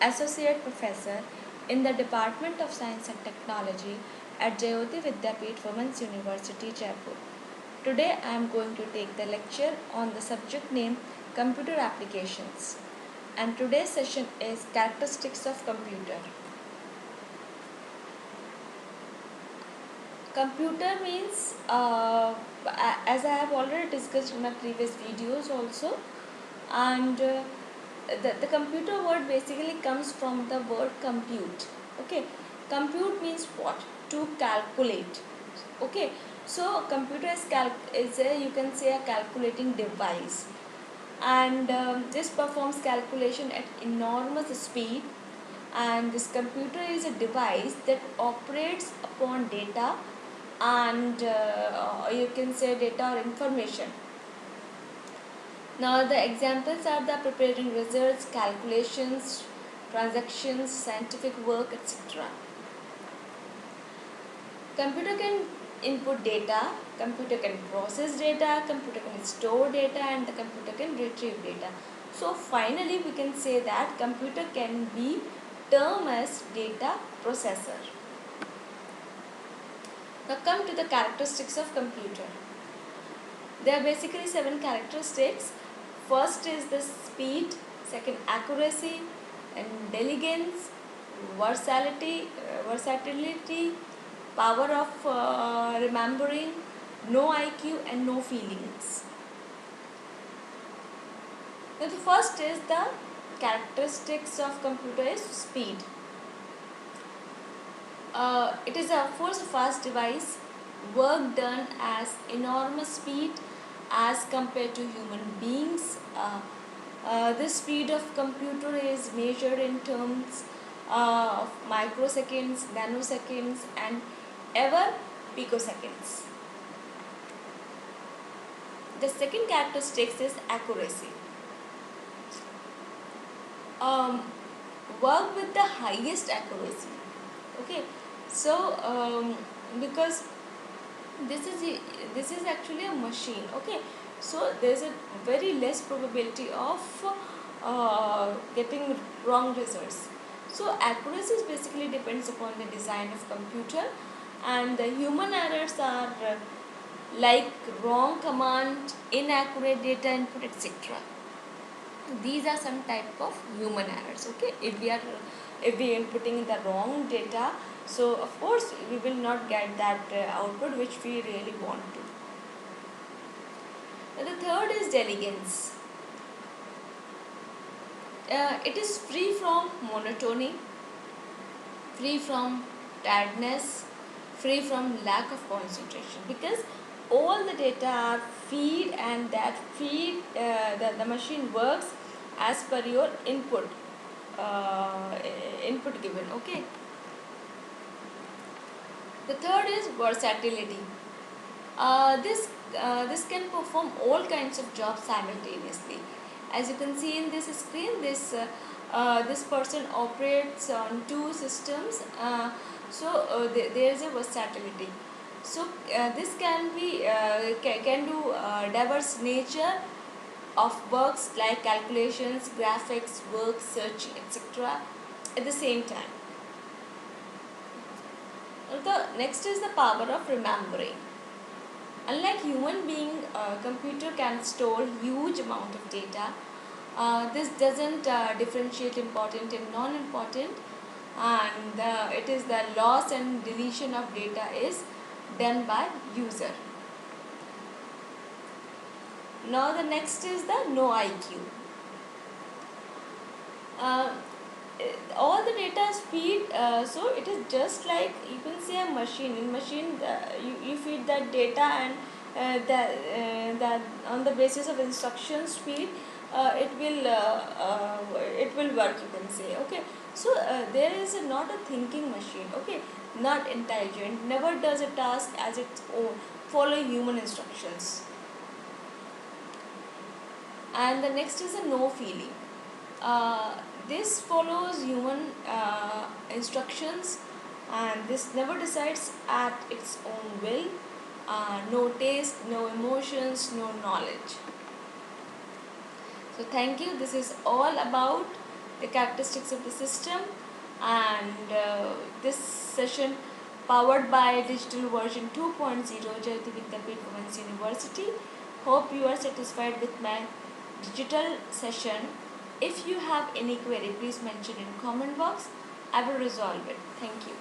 Associate Professor in the Department of Science and Technology at Jayoti Vidyapeeth Women's University, Jaipur. Today I am going to take the lecture on the subject name Computer Applications. And today's session is Characteristics of Computer. Computer means, as I have already discussed in my previous videos also, and the computer word basically comes from the word compute. Okay, compute means what? To calculate. Okay, so computer is a, you can say, a calculating device, and this performs calculation at enormous speed, and this computer is a device that operates upon data, and you can say data or information. Now the examples are the preparing results, calculations, transactions, scientific work, etc. Computer can input data, computer can process data, computer can store data, and the computer can retrieve data. So finally we can say that computer can be termed as data processor. Now come to the characteristics of computer. There are basically 7 characteristics. First is the speed, second accuracy, and diligence, versatility, power of remembering, no IQ and no feelings. Now the first is the characteristics of computer is speed. It is a force fast device, work done at enormous speed as compared to human beings. The speed of computer is measured in terms of microseconds, nanoseconds, and ever picoseconds. The second characteristic is accuracy. Um, Work with the highest accuracy. Okay, so because this is actually a machine. Okay, so there is a very less probability of getting wrong results. So accuracy basically depends upon the design of computer, and the human errors are like wrong command, inaccurate data input, etc. These are some type of human errors. Okay, if we are inputting the wrong data, so of course we will not get that output which we really want to. And the third is diligence. It is free from monotony, free from tiredness, free from lack of concentration, because all the data are feed, and that feed the machine works as per your input given. Okay, the third is versatility. This can perform all kinds of jobs simultaneously. As you can see in this screen, this person operates on 2 systems. There is a versatility. So this can be can do diverse nature of works like calculations, graphics, work, searching, etc. at the same time. The next is the power of remembering. Unlike human being, computer can store huge amount of data. This doesn't differentiate important and non-important, and it is the loss and deletion of data is done by user. Now the next is the no IQ. Uh, all the data is feed, so it is just like, you can say, a machine. In machine, you feed that data, and that on the basis of instructions feed, it will work, you can say. Okay, so there is not a thinking machine. Okay, not intelligent, never does a task as its own, follow human instructions. And the next is a no feeling. uh, this follows human instructions, and this never decides at its own will. No taste, no emotions, no knowledge. So thank you. This is all about the characteristics of the system, and this session powered by digital version 2.0 Jayati Vidyapeeth Women's University. Hope you are satisfied with my digital session. If you have any query, please mention in comment box. I will resolve it. Thank you.